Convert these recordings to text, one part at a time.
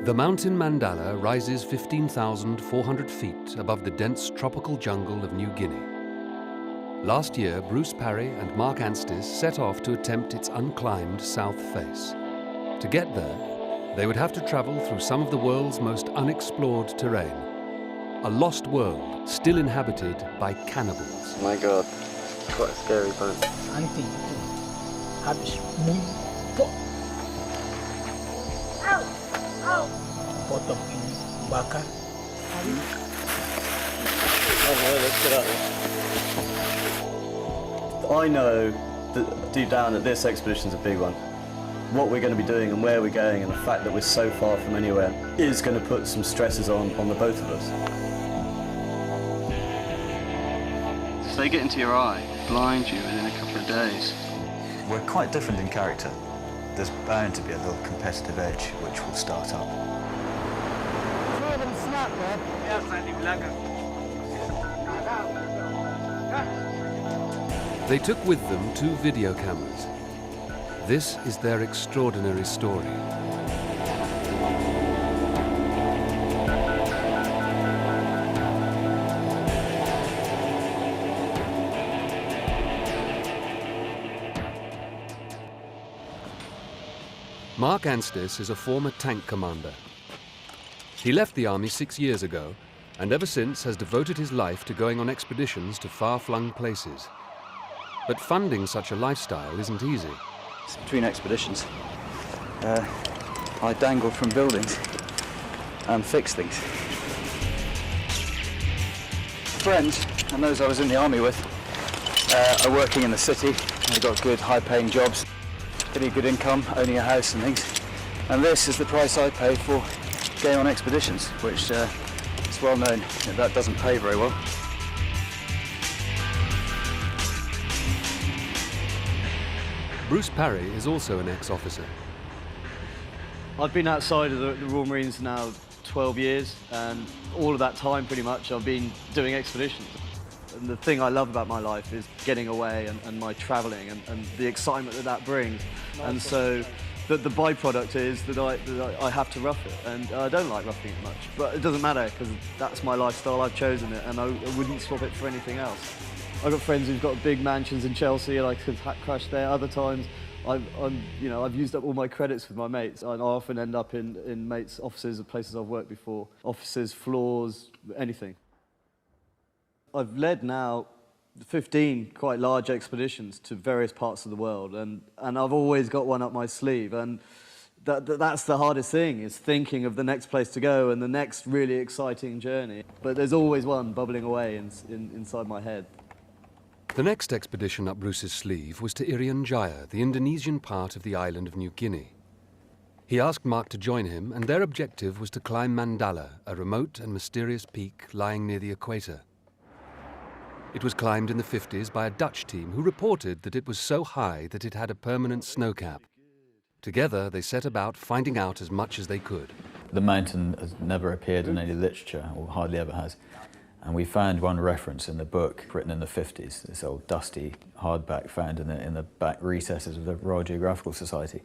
The mountain Mandala rises 15,400 feet above the dense tropical jungle of New Guinea. Last year, Bruce Parry and Mark Anstis set off to attempt its unclimbed south face. To get there, they would have to travel through some of the world's most unexplored terrain. A lost world still inhabited by cannibals. My God, quite a scary place. I know that deep down that this expedition's a big one. What we're going to be doing and where we're going and the fact that we're so far from anywhere is going to put some stresses on the both of us. If they get into your eye, blind you within a couple of days. We're quite different in character. There's bound to be a little competitive edge which will start up. They took with them 2 video cameras. This is their extraordinary story. Mark Anstis is a former tank commander. He left the army 6 years ago and ever since has devoted his life to going on expeditions to far-flung places. But funding such a lifestyle isn't easy. Between expeditions, I dangle from buildings and fix things. Friends, and those I was in the army with, are working in the city. They've got good, high-paying jobs, pretty good income, owning a house and things. And this is the price I pay for going on expeditions, which is well known that doesn't pay very well. Bruce Parry is also an ex-officer. I've been outside of the Royal Marines now 12 years, and all of that time pretty much I've been doing expeditions. And the thing I love about my life is getting away and my travelling and the excitement that brings. And so the byproduct is that I have to rough it, and I don't like roughing it much. But it doesn't matter, because that's my lifestyle, I've chosen it, and I wouldn't swap it for anything else. I've got friends who've got big mansions in Chelsea and I could crash there. Other times, I've used up all my credits with my mates. I often end up in mates' offices of places I've worked before. Offices, floors, anything. I've led now 15 quite large expeditions to various parts of the world, and I've always got one up my sleeve. And that's the hardest thing, is thinking of the next place to go and the next really exciting journey. But there's always one bubbling away inside my head. The next expedition up Bruce's sleeve was to Irian Jaya, the Indonesian part of the island of New Guinea. He asked Mark to join him, and their objective was to climb Mandala, a remote and mysterious peak lying near the equator. It was climbed in the 50s by a Dutch team who reported that it was so high that it had a permanent snow cap. Together, they set about finding out as much as they could. The mountain has never appeared in any literature, or hardly ever has. And we found one reference in the book written in the 50s, this old dusty hardback found in the back recesses of the Royal Geographical Society.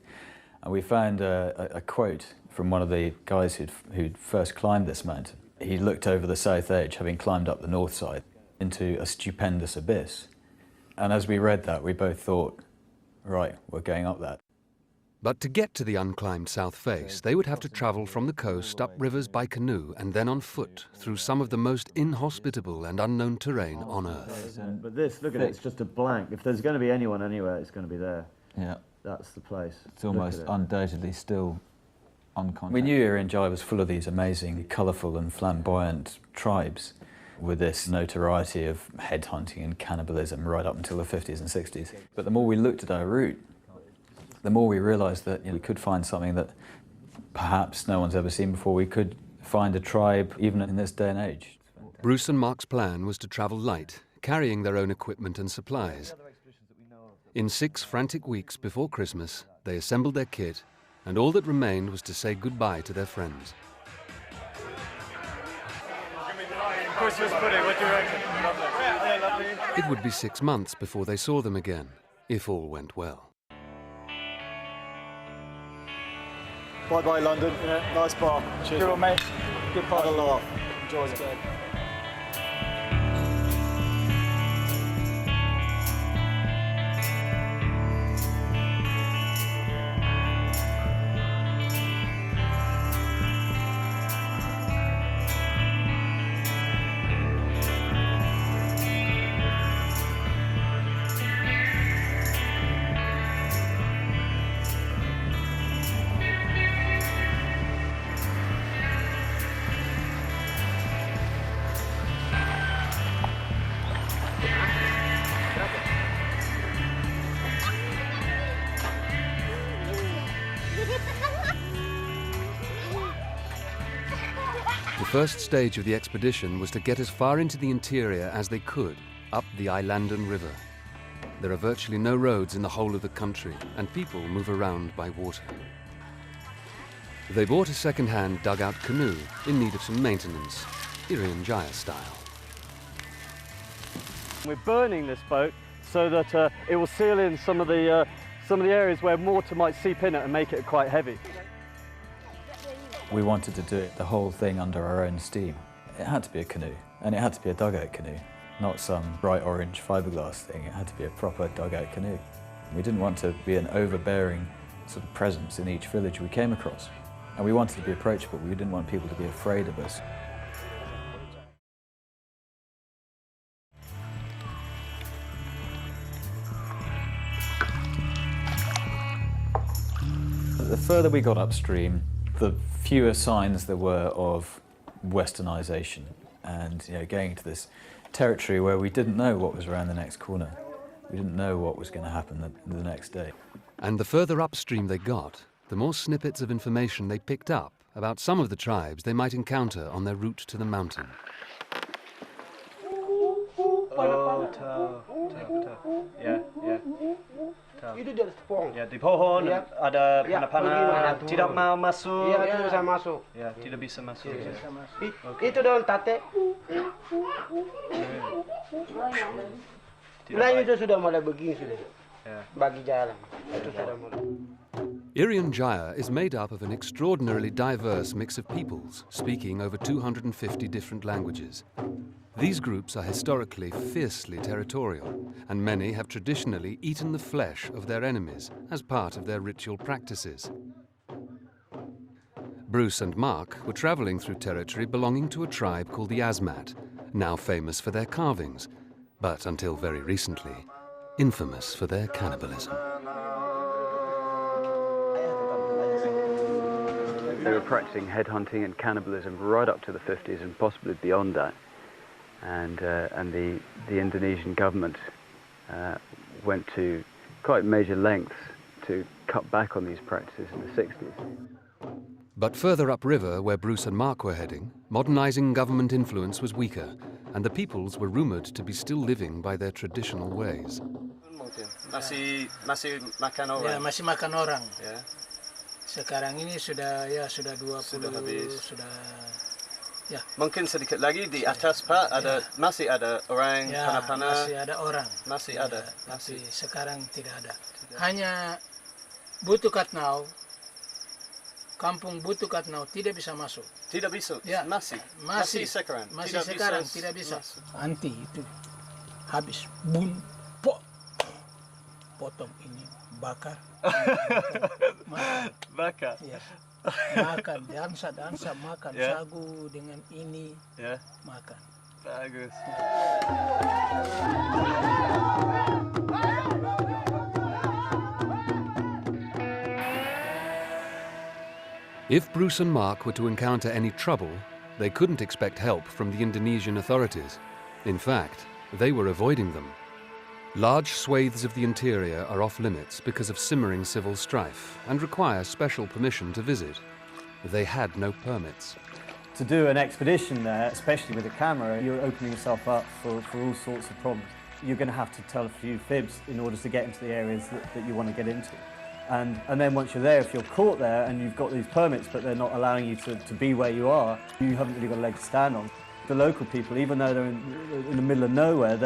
And we found a quote from one of the guys who'd first climbed this mountain. He looked over the south edge, having climbed up the north side, into a stupendous abyss. And as we read that, we both thought, right, we're going up that. But to get to the unclimbed south face, they would have to travel from the coast up rivers by canoe and then on foot through some of the most inhospitable and unknown terrain on Earth. But this, look at it, it's just a blank. If there's going to be anyone anywhere, it's going to be there. Yeah. That's the place. It's almost undoubtedly still uncontacted. We knew Irian Jaya was full of these amazing, colourful and flamboyant tribes with this notoriety of headhunting and cannibalism right up until the 50s and 60s. But the more we looked at our route, the more we realised that we could find something that perhaps no one's ever seen before. We could find a tribe even in this day and age. Bruce and Mark's plan was to travel light, carrying their own equipment and supplies. In 6 frantic weeks before Christmas, they assembled their kit, and all that remained was to say goodbye to their friends. Christmas pudding, what do you reckon? Lovely. It would be 6 months before they saw them again, if all went well. Bye-bye, London. Yeah. Nice bar. Cheers. Good one, mate. Good Had party. a laugh. Enjoyed it. Good. The first stage of the expedition was to get as far into the interior as they could, up the Islandan River. There are virtually no roads in the whole of the country, and people move around by water. They bought a second-hand dugout canoe in need of some maintenance, Irian Jaya style. We're burning this boat so that it will seal in some of the areas where water might seep in it and make it quite heavy. We wanted to do it, the whole thing under our own steam. It had to be a canoe, and it had to be a dugout canoe, not some bright orange fiberglass thing. It had to be a proper dugout canoe. We didn't want to be an overbearing sort of presence in each village we came across. And we wanted to be approachable. We didn't want people to be afraid of us. The further we got upstream, the fewer signs there were of westernisation and going into this territory where we didn't know what was around the next corner. We didn't know what was going to happen the next day. And the further upstream they got, the more snippets of information they picked up about some of the tribes they might encounter on their route to the mountain. Oh, ya, ya. Itu di atas pohon. Ya, di pohon Ya. ada Ya, panah-panah, begini. tidak mau masuk. Iya, tidak bisa masuk. Ya, tidak bisa masuk. Ya. Itu daun tate. Tidak Lain baik. itu sudah mulai begini sudah. Ya. Bagi jalan. Itu sudah mulai. Irian Jaya is made up of an extraordinarily diverse mix of peoples speaking over 250 different languages. These groups are historically fiercely territorial, and many have traditionally eaten the flesh of their enemies as part of their ritual practices. Bruce and Mark were travelling through territory belonging to a tribe called the Asmat, now famous for their carvings, but until very recently, infamous for their cannibalism. They were practicing headhunting and cannibalism right up to the 50s and possibly beyond that. And the Indonesian government went to quite major lengths to cut back on these practices in the 60s. But further upriver, where Bruce and Mark were heading, modernising government influence was weaker, and the peoples were rumoured to be still living by their traditional ways. Masih makan Ya, orang. masih makan orang. Ya. Sekarang ini sudah 20, Sudah habis. sudah Mungkin sedikit lagi di atas Pak ada masih ada orang ya, panah-panah. masih ada orang. Masih Ya, ada. tapi sekarang tidak ada. Hanya Butu Katnau, kampung Butu Katnau tidak bisa masuk. Tidak bisa. Ya, Masih sekarang. Masih sekarang tidak bisa. Anti itu habis bun, potong ini, bakar. Makan. Bakar. Ya. Makan, dansa makan Ya. sagu dengan ini Ya. makan. Bagus. If Bruce and Mark were to encounter any trouble, they couldn't expect help from the Indonesian authorities. In fact, they were avoiding them. Large swathes of the interior are off limits because of simmering civil strife and require special permission to visit. They had no permits. To do an expedition there, especially with a camera, you're opening yourself up for all sorts of problems. You're going to have to tell a few fibs in order to get into the areas that you want to get into. And then once you're there, if you're caught there and you've got these permits but they're not allowing you to be where you are, you haven't really got a leg to stand on. The local people, even though they're in the middle of nowhere,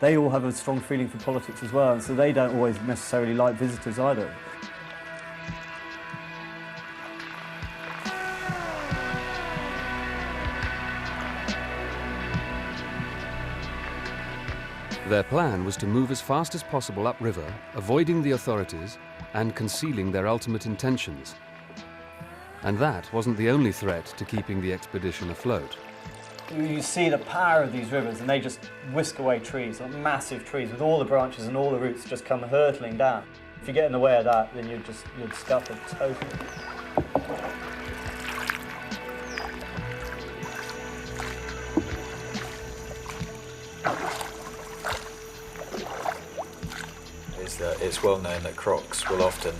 they all have a strong feeling for politics as well, and so they don't always necessarily like visitors either. Their plan was to move as fast as possible upriver, avoiding the authorities and concealing their ultimate intentions. And that wasn't the only threat to keeping the expedition afloat. You see the power of these rivers, and they just whisk away trees, like massive trees, with all the branches and all the roots just come hurtling down. If you get in the way of that, then you'd scupper totally. It's well known that crocs will often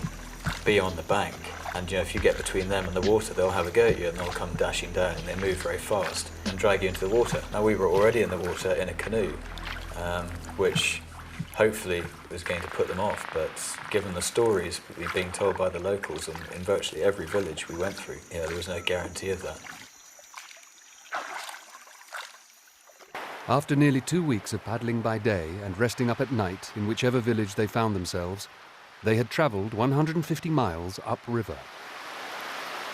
be on the bank, and if you get between them and the water, they'll have a go at you and they'll come dashing down, and they move very fast and drag you into the water. Now, we were already in the water in a canoe, which hopefully was going to put them off, but given the stories we were being told by the locals in virtually every village we went through, there was no guarantee of that. After nearly 2 weeks of paddling by day and resting up at night in whichever village they found themselves, they had travelled 150 miles upriver.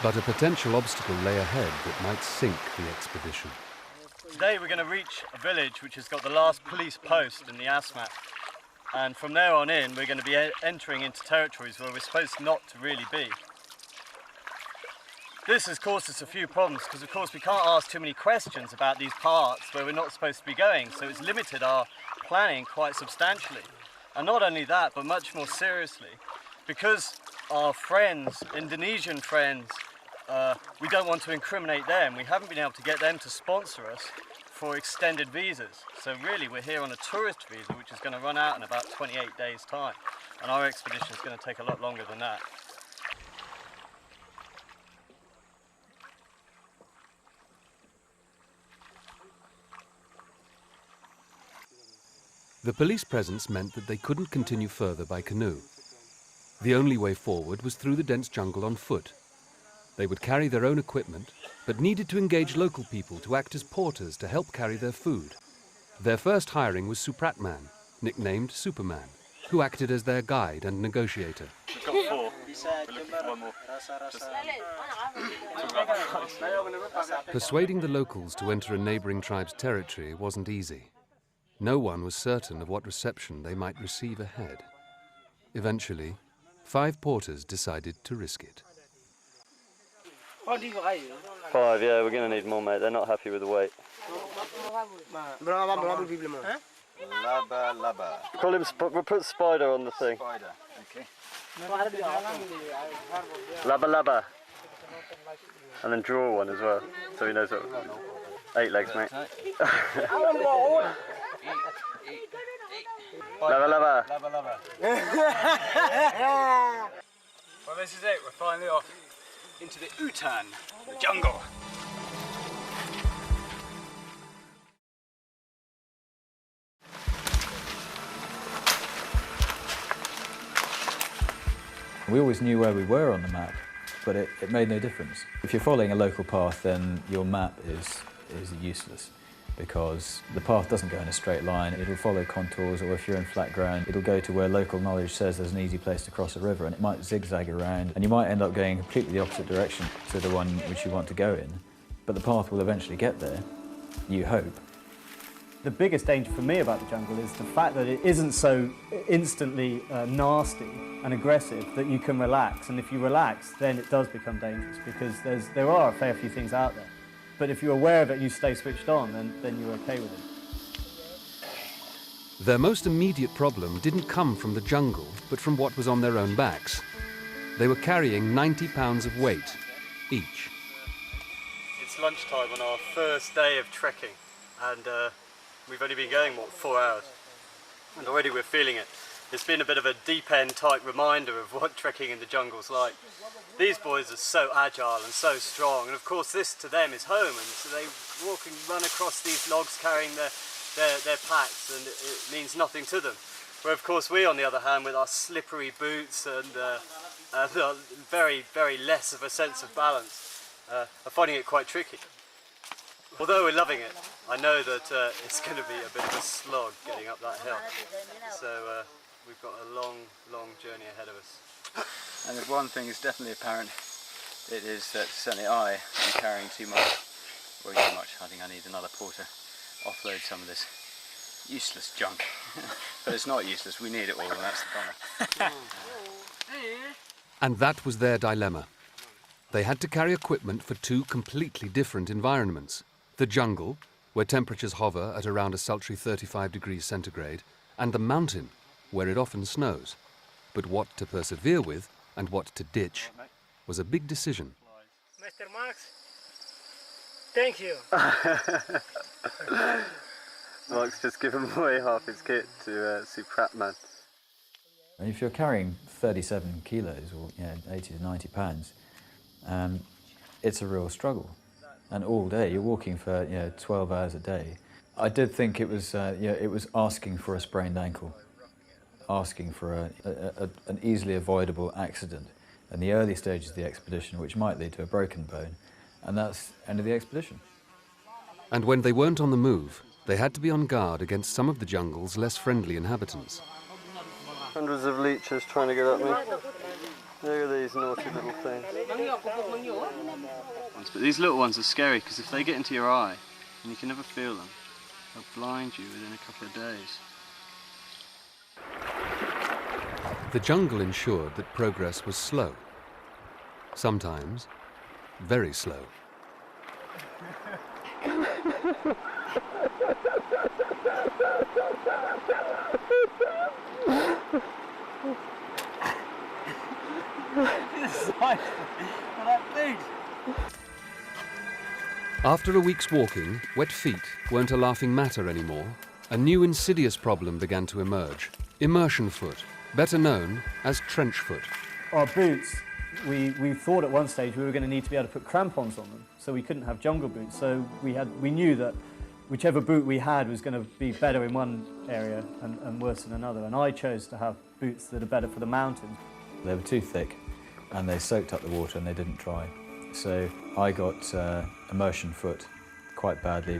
But a potential obstacle lay ahead that might sink the expedition. Today we're going to reach a village which has got the last police post in the Asmat. And from there on in, we're going to be entering into territories where we're supposed not to really be. This has caused us a few problems because, of course, we can't ask too many questions about these parts where we're not supposed to be going, so it's limited our planning quite substantially. And not only that, but much more seriously, because our friends, Indonesian friends, we don't want to incriminate them. We haven't been able to get them to sponsor us for extended visas. So really, we're here on a tourist visa, which is going to run out in about 28 days' time. And our expedition is going to take a lot longer than that. The police presence meant that they couldn't continue further by canoe. The only way forward was through the dense jungle on foot. They would carry their own equipment, but needed to engage local people to act as porters to help carry their food. Their first hiring was Supratman, nicknamed Superman, who acted as their guide and negotiator. We've got 4. We're looking for one more. Persuading the locals to enter a neighbouring tribe's territory wasn't easy. No one was certain of what reception they might receive ahead. Eventually, 5 porters decided to risk it. 5, yeah, we're going to need more, mate. They're not happy with the weight. Laba. Call him, we'll put Spider on the thing. Spider, okay. Laba. And then draw one as well, so he knows what. 8 legs, mate. Laba. Well, this is it. We're finally off into the Utan, the jungle. We always knew where we were on the map, but it made no difference. If you're following a local path, then your map is useless, because the path doesn't go in a straight line. It'll follow contours, or if you're in flat ground, it'll go to where local knowledge says there's an easy place to cross a river, and it might zigzag around, and you might end up going completely the opposite direction to the one which you want to go in. But the path will eventually get there, you hope. The biggest danger for me about the jungle is the fact that it isn't so instantly nasty and aggressive that you can relax. And if you relax, then it does become dangerous, because there are a fair few things out there. But if you're aware of it and you stay switched on, then you're okay with it. Their most immediate problem didn't come from the jungle, but from what was on their own backs. They were carrying 90 pounds of weight each. It's lunchtime on our first day of trekking, and we've only been going, 4 hours? And already we're feeling it. It's been a bit of a deep end type reminder of what trekking in the jungle's like. These boys are so agile and so strong, and of course this to them is home, and so they walk and run across these logs carrying their packs, and it means nothing to them. Where of course we, on the other hand, with our slippery boots and very, very less of a sense of balance, are finding it quite tricky. Although we're loving it, I know that it's going to be a bit of a slog getting up that hill. So we've got a long, long journey ahead of us. And if one thing is definitely apparent, it is that certainly I am carrying too much. Way too much. I think I need another porter. Offload some of this useless junk. But it's not useless, we need it all, and that's the bummer. And that was their dilemma. They had to carry equipment for two completely different environments. The jungle, where temperatures hover at around a sultry 35 degrees centigrade, and the mountain, where it often snows. But what to persevere with and what to ditch was a big decision. Mr. Max, thank you. Mark's just given away half his kit to Supratman. And if you're carrying 37 kilos or 80 to 90 pounds, it's a real struggle. And all day, you're walking for 12 hours a day. I did think it was asking for a sprained ankle, asking for an easily avoidable accident in the early stages of the expedition, which might lead to a broken bone, and that's the end of the expedition. And when they weren't on the move, they had to be on guard against some of the jungle's less friendly inhabitants. Hundreds of leeches trying to get at me. Look at these naughty little things. But these little ones are scary because if they get into your eye, and you can never feel them, they'll blind you within a couple of days. The jungle ensured that progress was slow. Sometimes very slow. After a week's walking, wet feet weren't a laughing matter anymore. A new insidious problem began to emerge. Immersion foot, better known as trench foot. Our boots, we thought at one stage we were going to need to be able to put crampons on them, so we couldn't have jungle boots. So we knew that whichever boot we had was going to be better in one area and worse in another. And I chose to have boots that are better for the mountains. They were too thick, and they soaked up the water and they didn't dry. So I got immersion foot quite badly,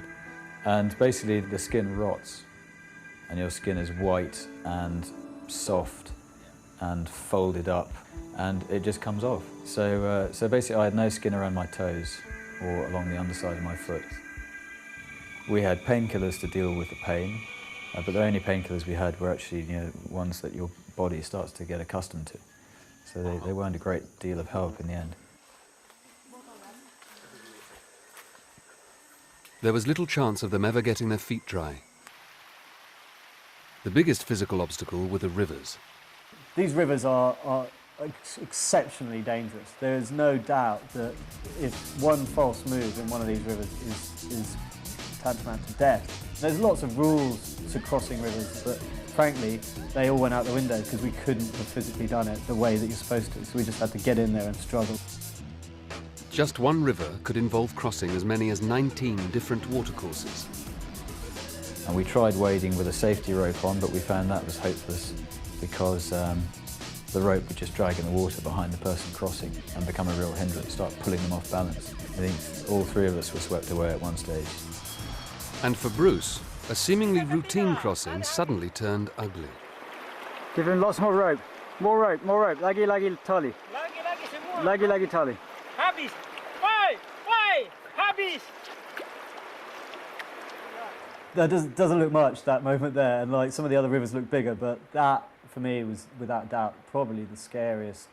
and basically the skin rots, and your skin is white and soft and folded up, and it just comes off. So basically I had no skin around my toes or along the underside of my foot. We had painkillers to deal with the pain, but the only painkillers we had were actually ones that your body starts to get accustomed to. So they weren't a great deal of help in the end. There was little chance of them ever getting their feet dry. The biggest physical obstacle were the rivers. These rivers are exceptionally dangerous. There is no doubt that if one false move in one of these rivers is tantamount to death. There's lots of rules to crossing rivers, but frankly, they all went out the window because we couldn't have physically done it the way that you're supposed to, so we just had to get in there and struggle. Just one river could involve crossing as many as 19 different watercourses. And we tried wading with a safety rope on, but we found that was hopeless because the rope would just drag in the water behind the person crossing and become a real hindrance, start pulling them off balance. I think all three of us were swept away at one stage. And for Bruce, a seemingly routine crossing suddenly turned ugly. Give him lots more rope. More rope, more rope. Lagi, tali. Lagi, tali. Habis! Why? Habis! That doesn't look much, that moment there, and like some of the other rivers look bigger, but that, for me, was without doubt probably the scariest.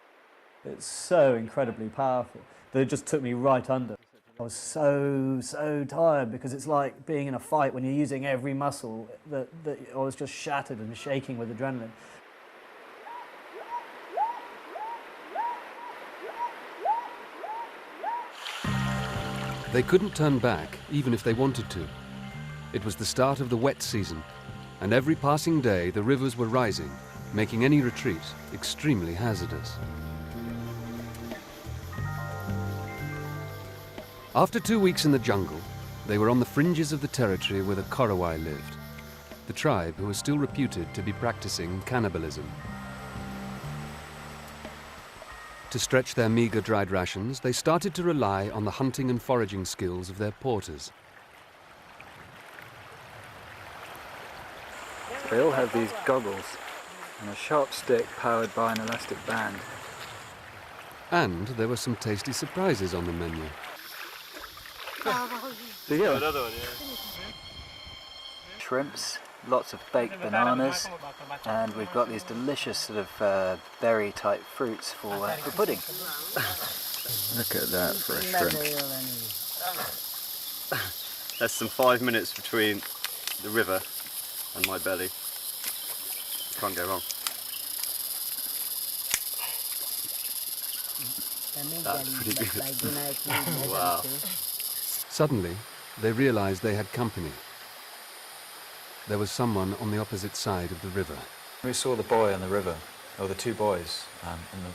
It's so incredibly powerful that it just took me right under. I was so tired because it's like being in a fight when you're using every muscle that I was just shattered and shaking with adrenaline. They couldn't turn back, even if they wanted to. It was the start of the wet season, and every passing day the rivers were rising, making any retreat extremely hazardous. After 2 weeks in the jungle, they were on the fringes of the territory where the Korowai lived, the tribe who was still reputed to be practicing cannibalism. To stretch their meager dried rations, they started to rely on the hunting and foraging skills of their porters. They all have these goggles and a sharp stick powered by an elastic band. And there were some tasty surprises on the menu. Did you get another one? Shrimps lots of baked bananas, and we've got these delicious sort of berry-type fruits for pudding. Look at that for a shrimp. Less than 5 minutes between the river and my belly. Can't go wrong. That's pretty good. Wow. Suddenly, they realized they had company. There was someone on the opposite side of the river. We saw the boy on the river, or the two boys,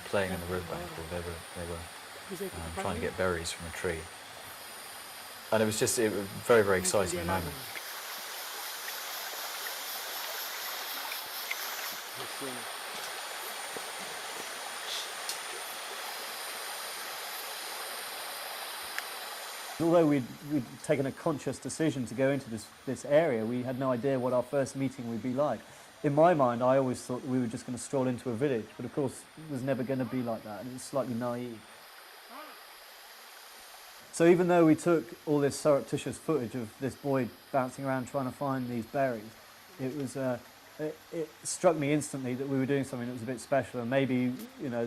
playing in the riverbank. They were trying to get berries from a tree. And it was just a very, very exciting moment. Although we'd taken a conscious decision to go into this area, we had no idea what our first meeting would be like. In my mind, I always thought we were just going to stroll into a village, but of course it was never going to be like that, and it was slightly naive. So even though we took all this surreptitious footage of this boy bouncing around trying to find these berries, it struck me instantly that we were doing something that was a bit special, and maybe, you know,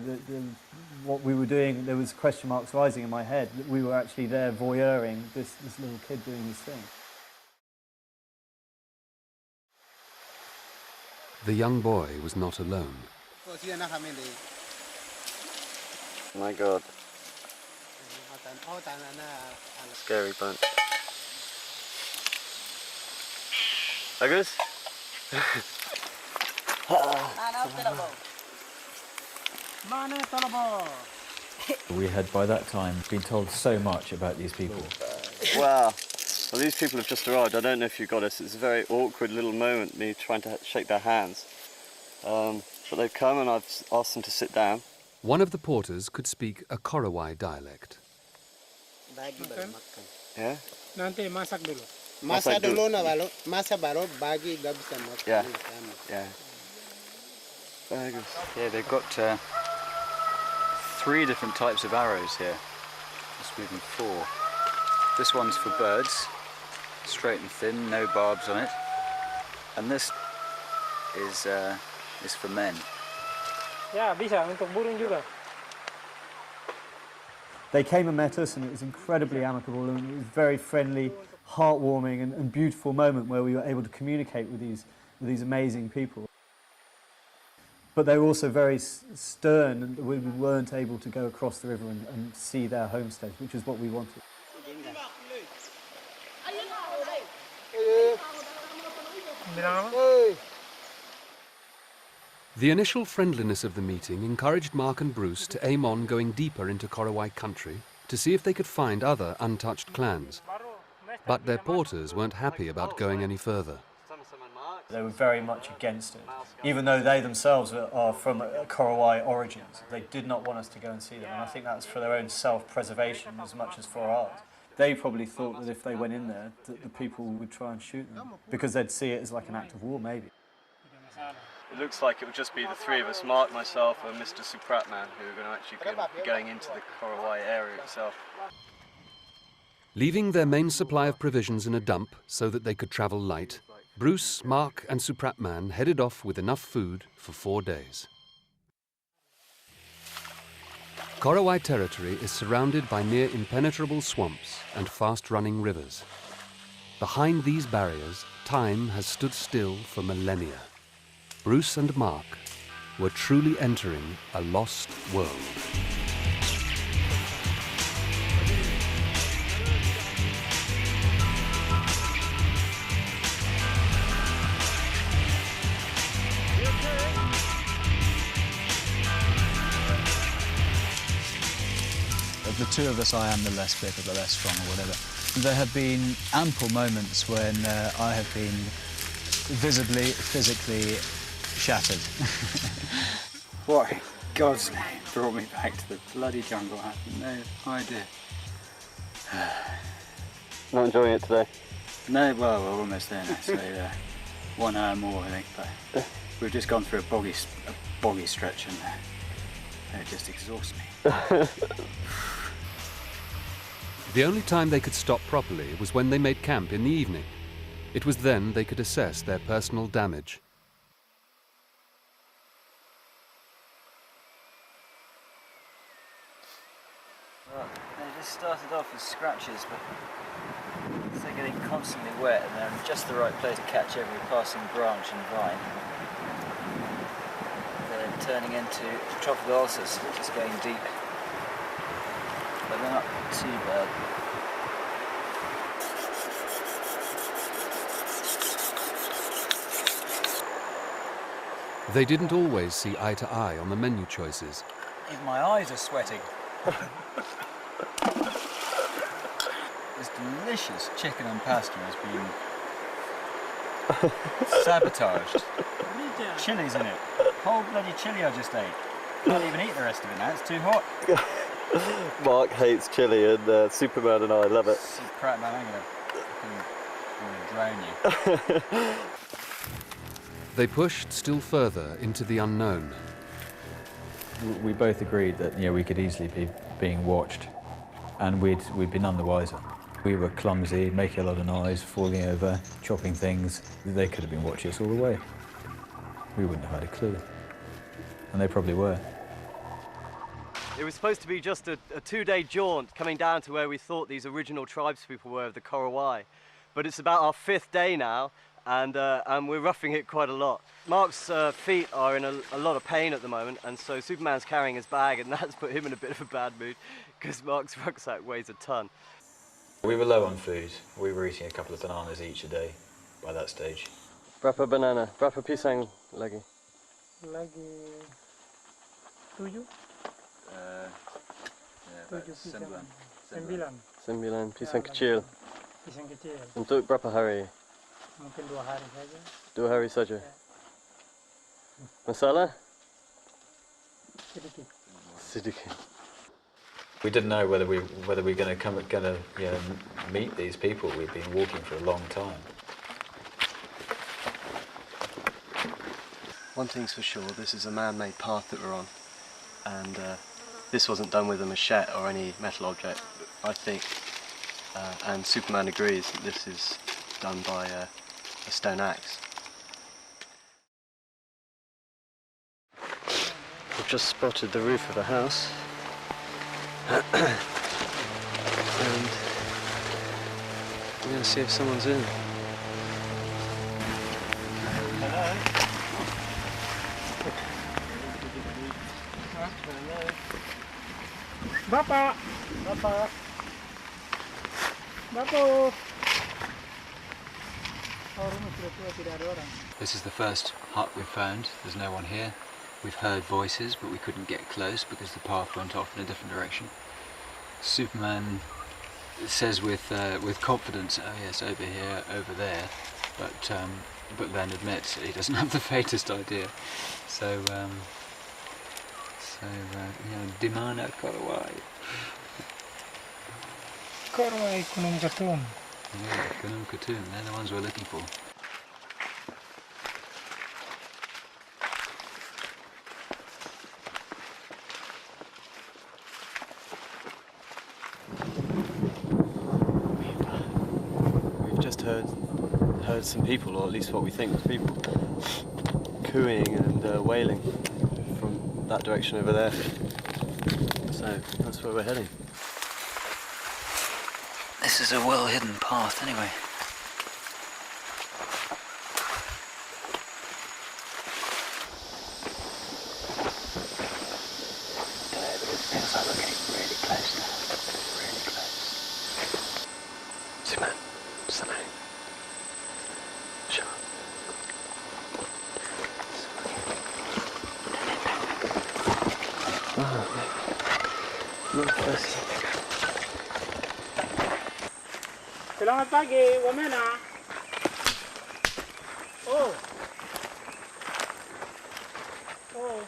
what we were doing, there was question marks rising in my head, that we were actually there voyeuring this little kid doing this thing. The young boy was not alone. My God. Scary bunch. Agus? We had, by that time, been told so much about these people. Wow. Well, these people have just arrived. I don't know if you got us. It's a very awkward little moment, me trying to shake their hands. But they've come and I've asked them to sit down. One of the porters could speak a Korowai dialect. Yeah? Nanti masak dulu. Masak dulu na baru, masak baru bagi gak bisa makan. Yeah. Yeah. Very good. Yeah, they've got 3 different types of arrows here. Just moving 4. This one's for birds, straight and thin, no barbs on it. And this is for men. Ya, bisa untuk burung juga. They came and met us, and it was incredibly amicable, and it was a very friendly, heartwarming and beautiful moment where we were able to communicate with these amazing people. But they were also very stern, and we weren't able to go across the river and see their homesteads, which is what we wanted. The initial friendliness of the meeting encouraged Mark and Bruce to aim on going deeper into Korowai country to see if they could find other untouched clans. But their porters weren't happy about going any further. They were very much against it. Even though they themselves are from Korowai origins, they did not want us to go and see them, and I think that's for their own self-preservation as much as for ours. They probably thought that if they went in there, that the people would try and shoot them, because they'd see it as like an act of war, maybe. It looks like it would just be the 3 of us, Mark, myself, and Mr. Supratman, who are going to actually be going into the Korowai area itself. Leaving their main supply of provisions in a dump so that they could travel light, Bruce, Mark and Supratman headed off with enough food for 4 days. Korowai territory is surrounded by near impenetrable swamps and fast-running rivers. Behind these barriers, time has stood still for millennia. Bruce and Mark were truly entering a lost world. Of the 2 of us, I am the less fit or the less strong or whatever. There have been ample moments when I have been visibly, physically shattered. What in God's name brought me back to the bloody jungle? I have no idea. Not enjoying it today? No, well, we're almost there now, so 1 hour more, I think. But we've just gone through a boggy stretch, and it just exhausts me. The only time they could stop properly was when they made camp in the evening. It was then they could assess their personal damage. Well, they just started off as scratches, but they're getting constantly wet and they're in just the right place to catch every passing branch and vine. They're turning into tropical ulcers, just going deep. But they're not too bad. They didn't always see eye to eye on the menu choices. Even my eyes are sweating. This delicious chicken and pasta has been sabotaged. Chili's in it. Whole bloody chili I just ate. Can't even eat the rest of it now, it's too hot. Mark hates chili and Superman and I love it. Crap, man, I'm gonna drown you. They pushed still further into the unknown. We both agreed that we could easily be being watched, and we'd be none the wiser. We were clumsy, making a lot of noise, falling over, chopping things. They could have been watching us all the way. We wouldn't have had a clue, and they probably were. It was supposed to be just a two-day jaunt coming down to where we thought these original tribespeople were of the Korowai. But it's about our 5th day now, and we're roughing it quite a lot. Mark's feet are in a lot of pain at the moment, and so Superman's carrying his bag, and that's put him in a bit of a bad mood, because Mark's rucksack weighs a ton. We were low on food. We were eating a couple of bananas each a day by that stage. Berapa banana? Berapa pisang lagi? Lagi 7. 7 pisang. 9 pisang kecil. Pisang kecil. Untuk berapa hari? Mungkin 2 hari saja. 2 hari saja. Masalah? Sedikit. Sedikit. We didn't know whether we were going to meet these people. We'd been walking for a long time. One thing's for sure, this is a man-made path that we're on, and this wasn't done with a machete or any metal object, I think, and Superman agrees that this is done by a stone axe. We've just spotted the roof of a house, and we're going to see if someone's in. Bapak. Bapak. Bapak. This is the first hut we've found. There's no one here. We've heard voices, but we couldn't get close because the path went off in a different direction. Superman says with confidence, "Oh yes, over here, over there," but then admits he doesn't have the faintest idea. So Dimana Korowai. Korowai Kunum Katum. Yeah, Kunum Katum. They're the ones we're looking for. We've just heard some people, or at least what we think was people, cooing and wailing from that direction over there. So that's where we're heading. This is a well-hidden path, anyway. Feels like we're getting really close now. Really close. Superman, something. Sure. Selamat pagi, Wamena. Oh. Oh.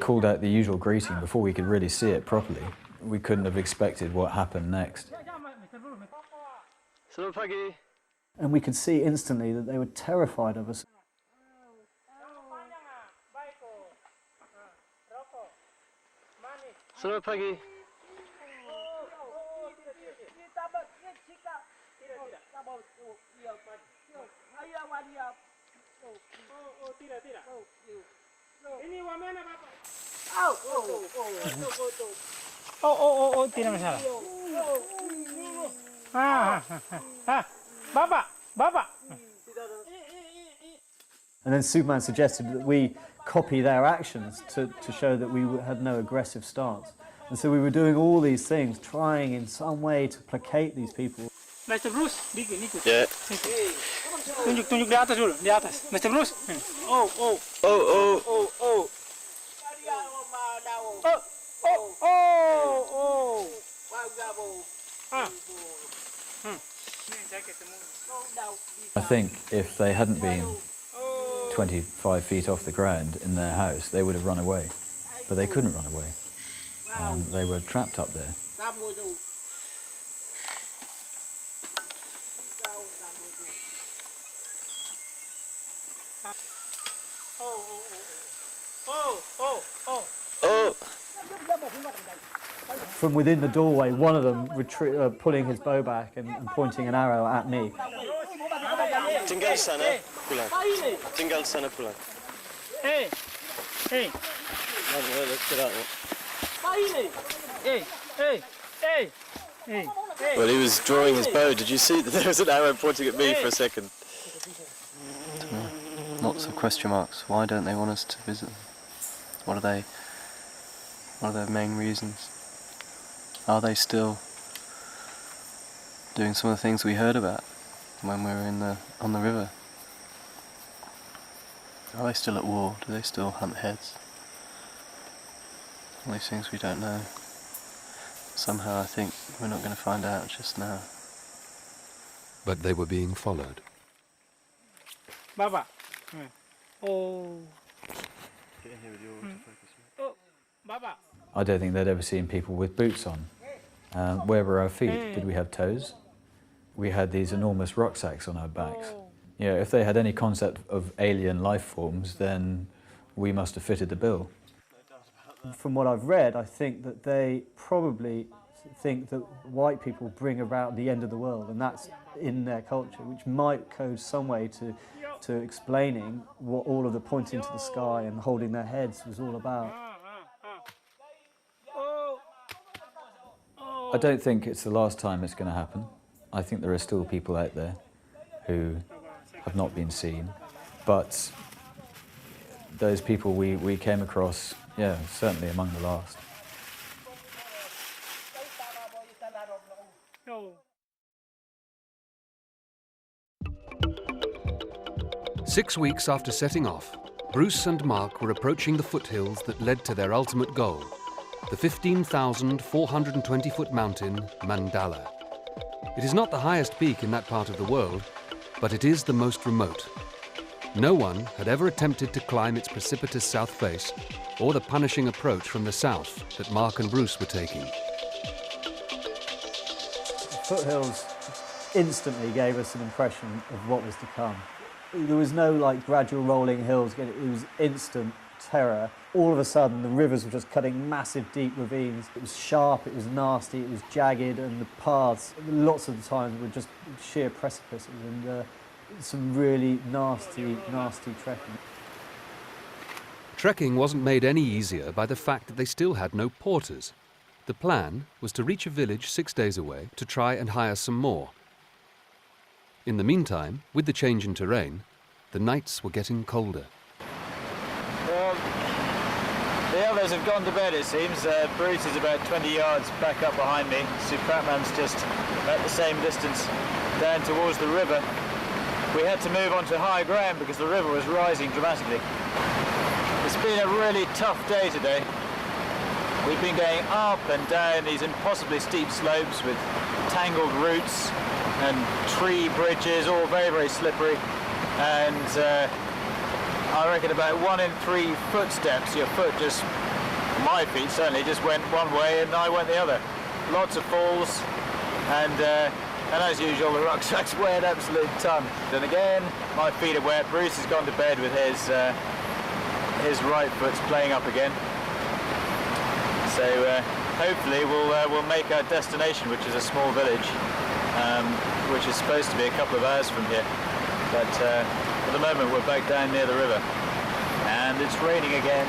Called out the usual greeting before we could really see it properly. We couldn't have expected what happened next. Selamat pagi. And we could see instantly that they were terrified of us. Selamat pagi. Tidak masalah. Bapak, Bapak. And then Superman suggested that we copy their actions to show that we had no aggressive stance. And so we were doing all these things, trying in some way to placate these people. Mr. Bruce, ikut. Yeah. Tunjuk di atas dulu, di atas. Mr. Bruce. Oh. I think if they hadn't been 25 feet off the ground in their house, they would have run away. But they couldn't run away. They were trapped up there. From within the doorway, one of them pulling his bow back and pointing an arrow at me. Tinggal sana pulang. Tinggal sana pulang. Hey. Let's get out there. Hey. Well, he was drawing his bow. Did you see that there was an arrow pointing at me for a second? Lots of question marks. Why don't they want us to visit them? What are their main reasons? Are they still doing some of the things we heard about when we were on the river? Are they still at war? Do they still hunt heads? All these things we don't know. Somehow I think we're not going to find out just now. But they were being followed. Bapak. Oh. Get in here with your autofocus. Oh, Bapak. I don't think they'd ever seen people with boots on. Where were our feet? Did we have toes? We had these enormous rucksacks on our backs. You know, if they had any concept of alien life forms, then we must have fitted the bill. From what I've read, I think that they probably think that white people bring about the end of the world, and that's in their culture, which might code some way to explaining what all of the pointing to the sky and holding their heads was all about. I don't think it's the last time it's going to happen. I think there are still people out there who have not been seen, but those people we came across, yeah, certainly among the last. Six weeks after setting off, Bruce and Mark were approaching the foothills that led to their ultimate goal, the 15,420-foot mountain, Mandala. It is not the highest peak in that part of the world, but it is the most remote. No one had ever attempted to climb its precipitous south face or the punishing approach from the south that Mark and Bruce were taking. The foothills instantly gave us an impression of what was to come. There was no like gradual rolling hills, it was instant terror. All of a sudden the rivers were just cutting massive deep ravines. It was sharp, it was nasty, it was jagged, and the paths lots of the times were just sheer precipices and some really nasty trekking. Trekking wasn't made any easier by the fact that they still had no porters. The plan was to reach a village 6 days away to try and hire some more. In the meantime, with the change in terrain, the nights were getting colder. Well, the others have gone to bed, it seems. Bruce is about 20 yards back up behind me. Superman's just at the same distance down towards the river. We had to move onto high ground because the river was rising dramatically. It's been a really tough day today. We've been going up and down these impossibly steep slopes with tangled roots and tree bridges, all very, very slippery. And I reckon about 1 in 3 footsteps, your foot just, my feet certainly, just went one way and I went the other. Lots of falls, and as usual, the rucksack's weigh an absolute ton. And again, my feet are wet. Bruce has gone to bed with his right foot's playing up again. So hopefully we'll make our destination, which is a small village, which is supposed to be a couple of hours from here. But at the moment we're back down near the river. and it's raining again.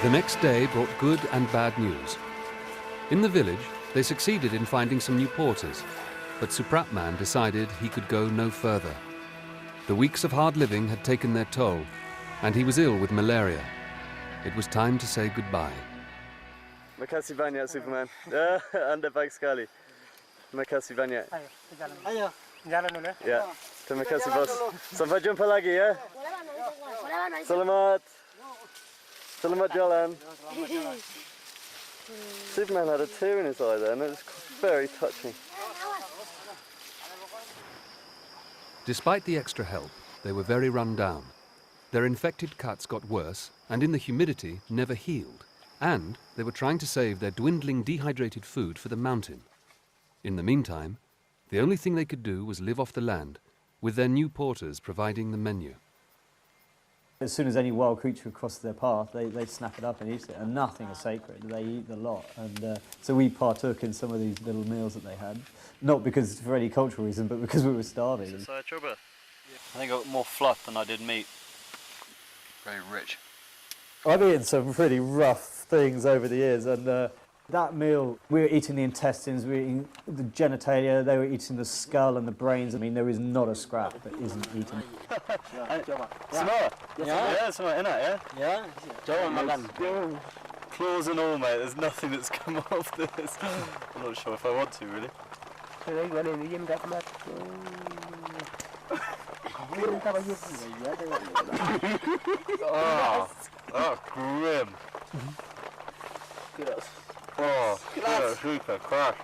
The next day brought good and bad news. In the village, they succeeded in finding some new porters, but Supratman decided he could go no further. The weeks of hard living had taken their toll, and he was ill with malaria. It was time to say goodbye. Makasih banyak, Superman. Anda baik sekali. Makasih banyak. Ayo, jalan dulu ya. Ya, terima kasih bos. Sampai jumpa lagi ya. Selamat. Selamat jalan. Superman had a tear in his eye there, and it was very touching. Despite the extra help, they were very run down. Their infected cuts got worse, and in the humidity, never healed. And they were trying to save their dwindling dehydrated food for the mountain. In the meantime, the only thing they could do was live off the land, with their new porters providing the menu. As soon as any wild creature crosses their path, they snap it up and eat it, and nothing is sacred. They eat the lot, and so we partook in some of these little meals that they had, not because for any cultural reason, but because we were starving. So coba. I think I got more fluff than I did meat. Very rich. I've eaten some pretty rough things over the years, and that meal, we were eating the intestines, we were eating the genitalia, they were eating the skull and the brains. I mean, there is not a scrap that isn't eaten. Semua? Yeah, semua enak ya? Ya, coba makan. Claws and all, mate. There's nothing that's come off this. I'm not sure if I want to, really. Oh, grim. Oh, super crash.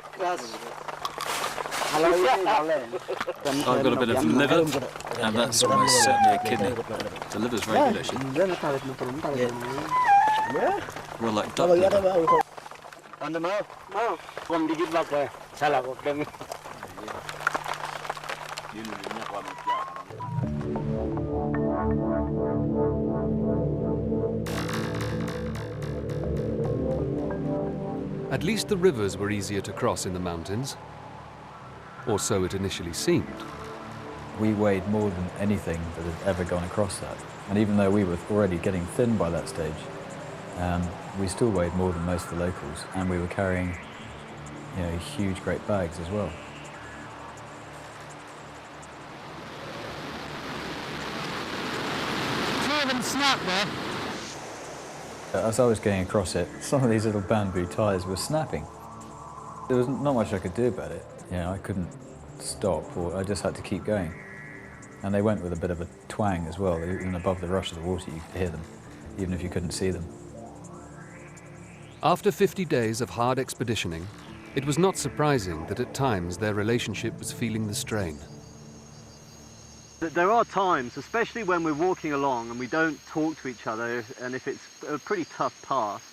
I've got a bit of liver, and that's almost certainly a kidney. The liver's very good, actually. Well, like duck liver. Anda mau? Mau. Kom dikit bak, salah kok. At least the rivers were easier to cross in the mountains, or so it initially seemed. We weighed more than anything that had ever gone across that. And even though we were already getting thin by that stage, we still weighed more than most of the locals, and we were carrying, you know, huge, great bags as well. Snap there. As I was going across it, some of these little bamboo ties were snapping. There was not much I could do about it. You know, I couldn't stop, or I just had to keep going. And they went with a bit of a twang as well. Even above the rush of the water, you could hear them, even if you couldn't see them. After 50 days of hard expeditioning, it was not surprising that at times their relationship was feeling the strain. There are times, especially when we're walking along and we don't talk to each other, and if it's a pretty tough path,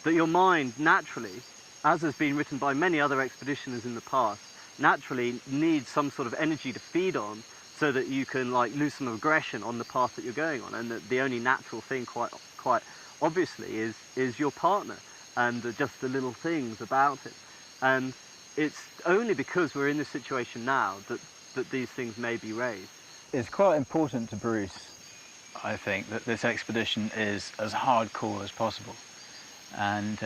that your mind naturally, as has been written by many other expeditioners in the past, naturally needs some sort of energy to feed on so that you can lose some aggression on the path that you're going on, and that the only natural thing quite obviously is your partner and just the little things about it. And it's only because we're in this situation now that these things may be raised. It's quite important to Bruce, I think, that this expedition is as hardcore as possible. And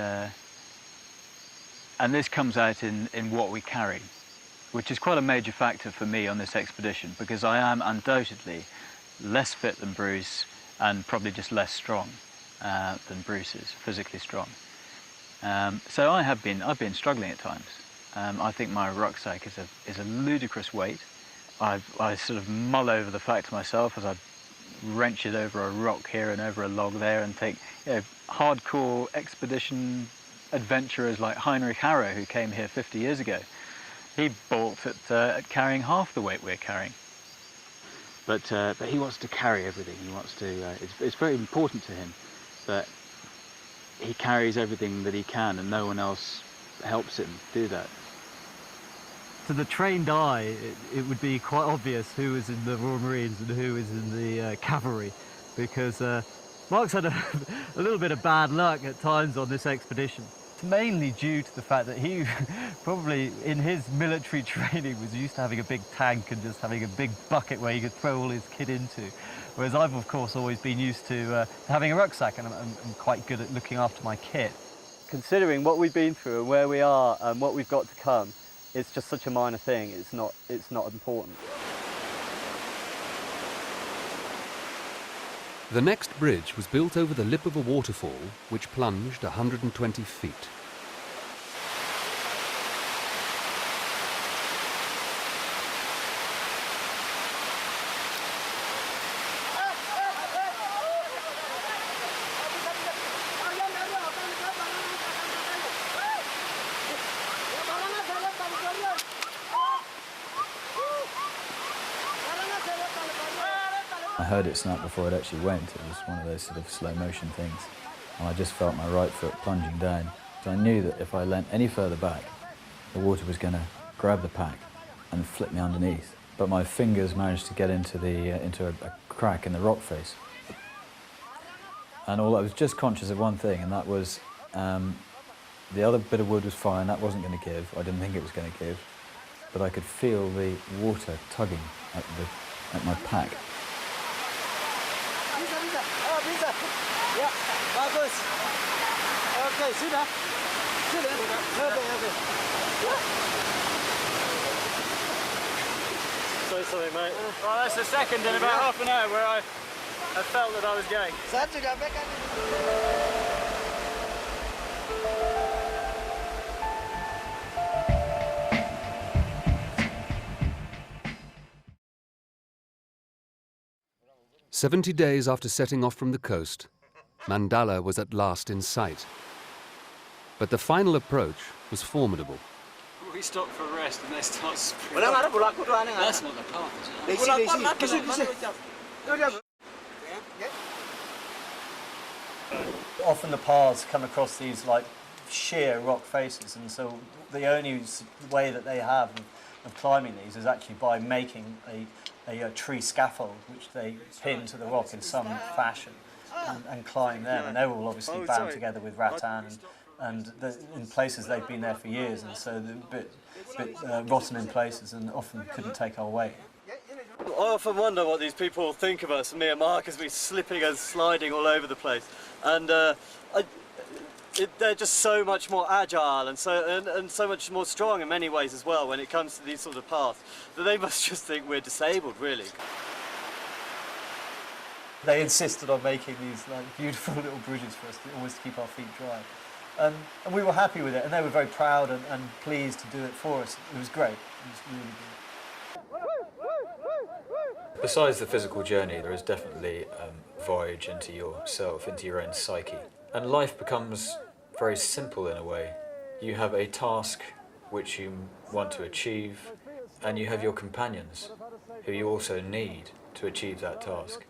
this comes out in what we carry, which is quite a major factor for me on this expedition, because I am undoubtedly less fit than Bruce and probably just less strong than Bruce is, physically strong. So I've been struggling at times. I think my rucksack is a ludicrous weight. I sort of mull over the fact to myself as I wrench it over a rock here and over a log there, and take, you know, hardcore expedition adventurers like Heinrich Harrer, who came here 50 years ago. He balked at carrying half the weight we're carrying. But he wants to carry everything. He wants to. It's very important to him that he carries everything that he can, and no one else helps him do that. To the trained eye, it would be quite obvious who is in the Royal Marines and who is in the cavalry, because Mark's had a little bit of bad luck at times on this expedition. Mainly due to the fact that he probably in his military training was used to having a big tank and just having a big bucket where he could throw all his kit into. Whereas I've of course always been used to having a rucksack, and I'm quite good at looking after my kit. Considering what we've been through and where we are and what we've got to come, it's just such a minor thing, it's not important. The next bridge was built over the lip of a waterfall which plunged 120 feet. I heard it snap before it actually went. It was one of those sort of slow motion things. And I just felt my right foot plunging down. So I knew that if I leant any further back, the water was going to grab the pack and flip me underneath. But my fingers managed to get into a crack in the rock face. And I was just conscious of one thing, and that was the other bit of wood was fine, that wasn't going to give. I didn't think it was going to give. But I could feel the water tugging at my pack. Ya, bagus. Oke, sudah. Okay. Say something, mate. Well, that's the second in about half an hour where I felt that I was going. Saya juga pegang. 70 days after setting off from the coast, Mandala was at last in sight. But the final approach was formidable. We stop for a rest and they start sprinting. That's not the path, is it? Often the paths come across these like sheer rock faces, and so the only way that they have of climbing these is actually by making a tree scaffold which they pin to the rock in some fashion and climb them, and they're all obviously bound together with rattan, and in places they've been there for years, and so they're a bit rotten in places and often couldn't take our weight. I often wonder what these people think of us, me and Mark, as we're slipping and sliding all over the place, and they're just so much more agile and so much more strong in many ways as well when it comes to these sort of paths, that they must just think we're disabled, really. They insisted on making these like beautiful little bridges for us to always keep our feet dry, and we were happy with it, and they were very proud and pleased to do it for us. It was great. It was really good. Besides the physical journey, there is definitely a voyage into yourself, into your own psyche. And life becomes very simple in a way. You have a task which you want to achieve, and you have your companions who you also need to achieve that task.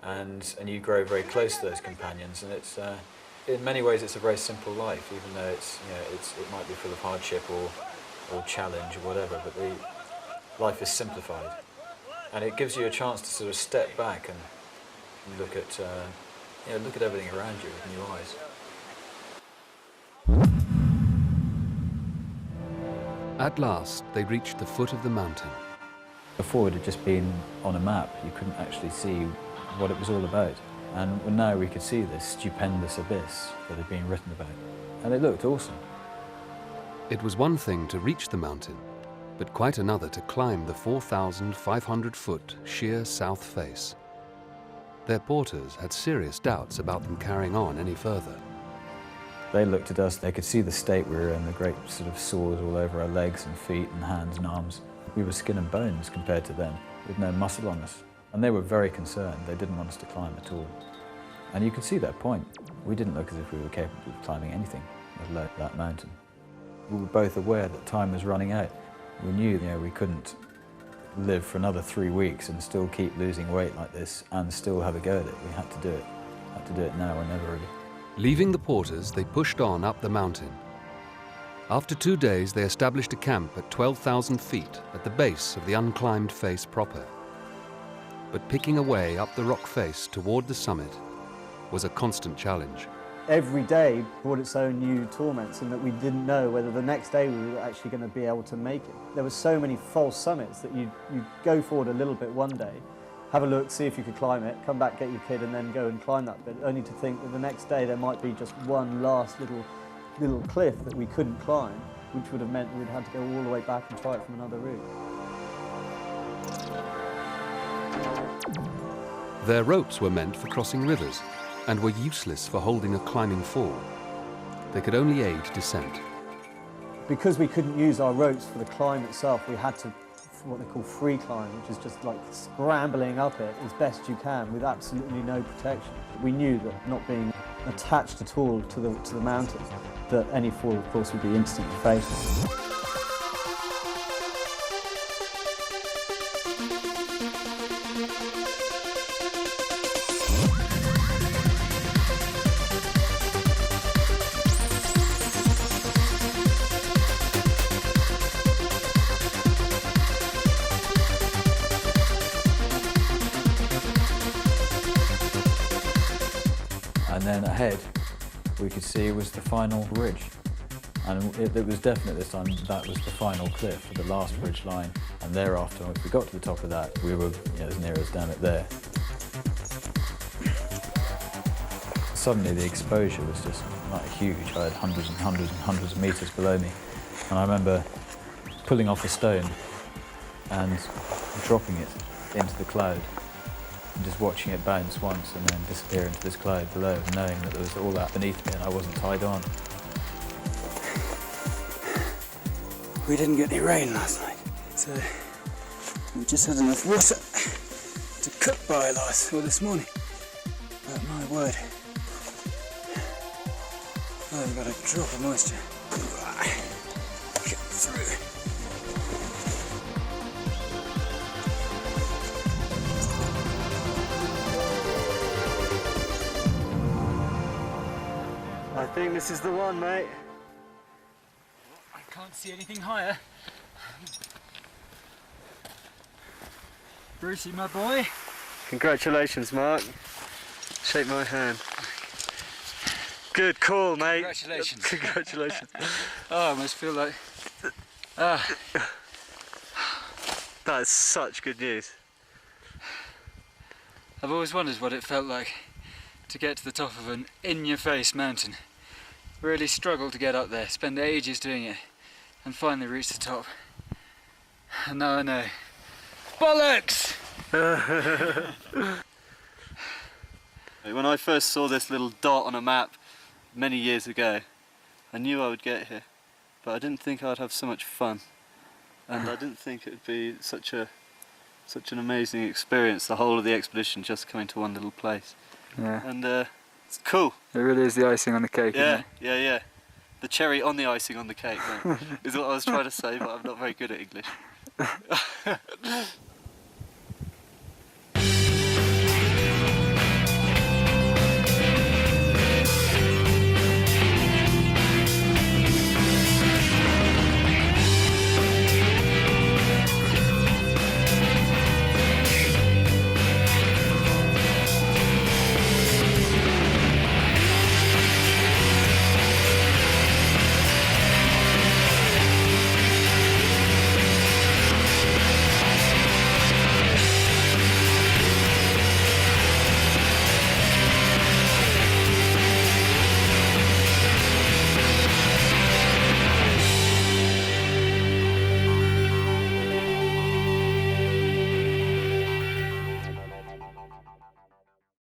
And you grow very close to those companions, and it's in many ways it's a very simple life, even though it might be full of hardship or challenge or whatever, but life is simplified. And it gives you a chance to sort of step back and look at everything around you with new eyes. At last, they reached the foot of the mountain. Before it had just been on a map, you couldn't actually see what it was all about. And now we could see this stupendous abyss that had been written about. And it looked awesome. It was one thing to reach the mountain, but quite another to climb the 4,500-foot sheer south face. Their porters had serious doubts about them carrying on any further. They looked at us, they could see the state we were in, the great sort of sores all over our legs and feet and hands and arms. We were skin and bones compared to them, with no muscle on us. And they were very concerned. They didn't want us to climb at all. And you could see their point. We didn't look as if we were capable of climbing anything, let alone that mountain. We were both aware that time was running out. We knew we couldn't live for another 3 weeks and still keep losing weight like this and still have a go at it. We had to do it. Had to do it now or never really. Leaving the porters, they pushed on up the mountain. After 2 days, they established a camp at 12,000 feet at the base of the unclimbed face proper. But picking a way up the rock face toward the summit was a constant challenge. every day brought its own new torments, and that we didn't know whether the next day we were actually going to be able to make it. There were so many false summits that you'd go forward a little bit one day, have a look, see if you could climb it, come back, get your kid, and then go and climb that bit, only to think that the next day there might be just one last little cliff that we couldn't climb, which would have meant we'd had to go all the way back and try it from another route. Their ropes were meant for crossing rivers and were useless for holding a climbing fall. They could only aid descent. Because we couldn't use our ropes for the climb itself, we had to what they call free climb, which is just like scrambling up it as best you can with absolutely no protection. We knew that not being attached at all to the mountain, that any fall, of course, would be instantly fatal. And then ahead, we could see was the final ridge. And it was definite this time that was the final cliff, the last ridge line. And thereafter, if we got to the top of that, we were as near as damn it there. Suddenly the exposure was just like huge. I had hundreds and hundreds and hundreds of meters below me. And I remember pulling off a stone and dropping it into the cloud. And just watching it bounce once and then disappear into this cloud below, knowing that there was all that beneath me and I wasn't tied on. We didn't get any rain last night, so we just had enough water to cook by this morning. But my word, I've got a drop of moisture. Get through. I think this is the one, mate. I can't see anything higher. Brucey, my boy. Congratulations, Mark. Shake my hand. Good call, mate. Congratulations. Congratulations. Oh, I almost feel like... That is such good news. I've always wondered what it felt like to get to the top of an in-your-face mountain. Really struggled to get up there, spend ages doing it, and finally reach the top. And now I know. Bollocks! When I first saw this little dot on a map many years ago, I knew I would get here, but I didn't think I'd have so much fun, and I didn't think it would be such an amazing experience, the whole of the expedition just coming to one little place. Yeah. And it's cool. It really is the icing on the cake, isn't it? Yeah. The cherry on the icing on the cake, mate, is what I was trying to say, but I'm not very good at English.